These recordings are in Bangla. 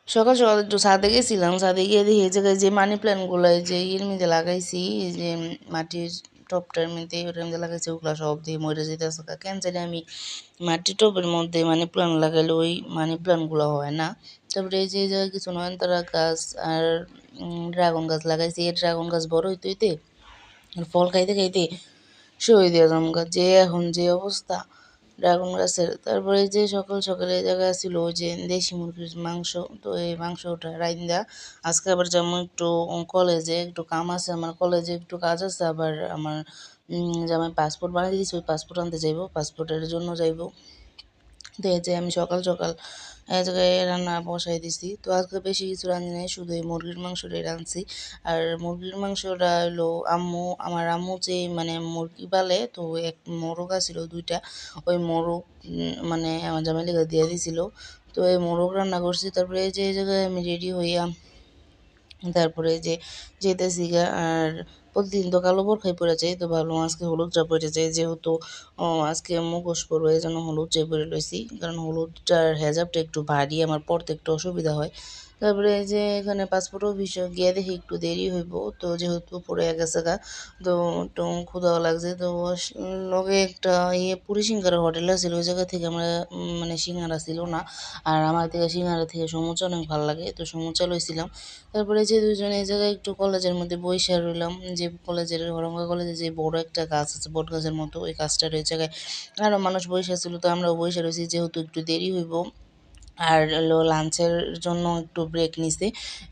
সকাল সকাল একটু ছাদে গেছিলাম, ছাদে গিয়ে দেখি এই জায়গায় যে মানি প্ল্যান্টগুলো যে মধ্যে লাগাইছি, এই যে মাটির টবটার মধ্যে ওটার মধ্যে লাগাইছি, ওগুলো সব দিয়ে মরে যেতেছে। কেন জানি আমি মাটির টবের মধ্যে মানি প্ল্যান্ট লাগাইলে ওই মানি প্ল্যান্টগুলো হয় না। তারপরে এই যে এই জায়গায় কিছু নয়নতারা গাছ আর ড্রাগন গাছ লাগাইছি। এই ড্রাগন গাছ বড় হইতে হইতে ফল খাইতে খাইতে সই দিয়ে জমকা, যে এখন যে অবস্থা ড্রাগন গাছের। তারপরে যে সকাল সকালে এই জায়গায় ছিল ওই যে দেশি মুরগির মাংস, তো এই মাংসটা রাইন্দা আজকে আবার যেমন একটু কলেজে একটু কাম আছে, আমার কলেজে একটু কাজ আছে, আবার আমার জামাই পাসপোর্ট বানিয়ে দিয়েছি, ওই পাসপোর্ট আনতে যাইব, পাসপোর্টের জন্য যাইব। তো এই যে আমি সকাল সকাল এক জায়গায় রান্না বসাই দিছি। তো আজকে বেশি কিছু রাঁধি নাই, শুধু এই মুরগির মাংসটাই রাঁধছি। আর মুরগির মাংসটা হলো আমার আম্মু যে মানে মুরগি পালে, তো এক মোরগ আছিল দুইটা, ওই মোরগ মানে আমার জামাই লেগে দিয়ে দিছিল। তো এই মোরগ রান্না করছি। তারপরে এই যে এই জায়গায় আমি রেডি হইয়া তারপরে যে যেতেছি গা। আর প্রতিদিন তো কালো বোরখাই পরে যাই, তো ভাবলাম আজকে হলুদটা পরে যাই, যেহেতু আজকে মুখোশ পরবো, এই জন্য হলুদটাই পরে লইছি, কারণ হলুদটার হেজাবটা একটু ভারী, আমার পরতে একটু অসুবিধা হয়। তারপরে এই যে এখানে পাসপোর্ট অফিসে গিয়ে দেখি একটু দেরি হইব, তো যেহেতু পরে গেছে গা, তো একটু ক্ষুধাও লাগছে। তো লগে একটা পুরি সিঙ্গারা হোটেল ছিল, ওই জায়গা থেকে আমরা মানে সিঙ্গারা ছিল না, আর আমার থেকে সিঙ্গারা থেকে সমুচা অনেক ভালো লাগে, তো সমুচা লইছিলাম। তারপরে যে দুজনে এই জায়গায় একটু কলেজের মধ্যে বইসা রইলাম, যে কলেজের হরঙ্গা কলেজে যে বড় একটা গাছ আছে বট গাছের মতো, ওই গাছটার ওই জায়গায় আরও মানুষ বইসা ছিল, তো আমরাও বইসা রয়েছি, যেহেতু একটু দেরি হইব আর হলো লাঞ্চের জন্য একটু ব্রেক নিছি,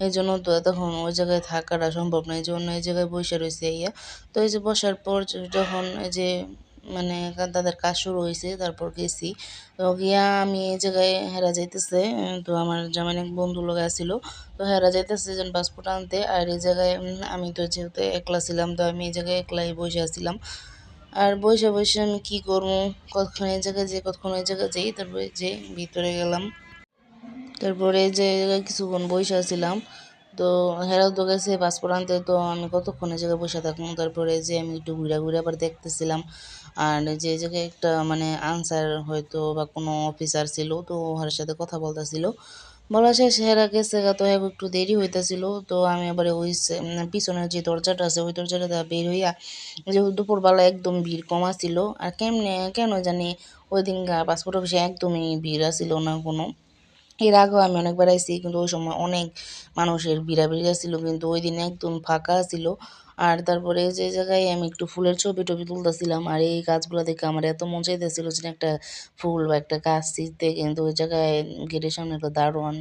এই জন্য তো তখন ওই জায়গায় থাকাটা সম্ভব নয়, এই জন্য এই জায়গায় বসে রয়েছে ইয়া। তো এই যে বসার পর যখন এই যে মানে তাদের কাজ শুরু হয়েছে, তারপর গেছি। তো গিয়া আমি এই জায়গায় হেরা যাইতেছে, তো আমার জামাই এক বন্ধু লোক আসছিল, তো হেরা যাইতেছে যেন পাসপোর্ট আনতে। আর এই জায়গায় আমি তো যেহেতু একলা ছিলাম, তো আমি এই জায়গায় একলাই বসে আছিলাম। আর বসে বসে আমি কি করবো, কতক্ষণ এই জায়গায় যাই, কতক্ষণ ওই জায়গায় যাই, তারপরে যে ভিতরে গেলাম। তারপরে যে কিছুক্ষণ বইসা ছিলাম, তো হেরাও তো গেছে পাসপোর্ট আনতে, তো আমি কতক্ষণ এই জায়গায় বসে থাকবো। তারপরে যে আমি একটু ঘুরে ঘুরে আবার দেখতেছিলাম। আর যে জায়গায় একটা মানে আনসার হয়তো বা কোনো অফিসার ছিল, তো ওর সাথে কথা বলতেছিল। বলা শেষ হেরা গেছে গা, তো একটু দেরি হইতেছিল, তো আমি আবার ওই পিছনের যে দরজাটা আছে ওই দরজাটা দিয়ে বের হইয়া, যেহেতু দুপুরবেলা একদম ভিড় কম ছিল, আর কেমনে কেন জানি ওই দিন পাসপোর্ট অফিসে একদমই ভিড় ছিল না কোনো। এর আগেও আমি অনেকবার আইছি, কিন্তু ওই সময় অনেক মানুষের ভিড়াভিড়ি ছিল, কিন্তু ওই দিন একদম ফাঁকা ছিল। আর তারপরে যে জায়গায় আমি একটু ফুলের ছবি টবি তুলতেছিলাম, আর এই গাছগুলো দেখে আমার এত মন চাইতেছিল যে একটা ফুল বা একটা গাছ ছিঁড়তে, কিন্তু ওই জায়গায় গেটের সামনে একটা দারোয়ান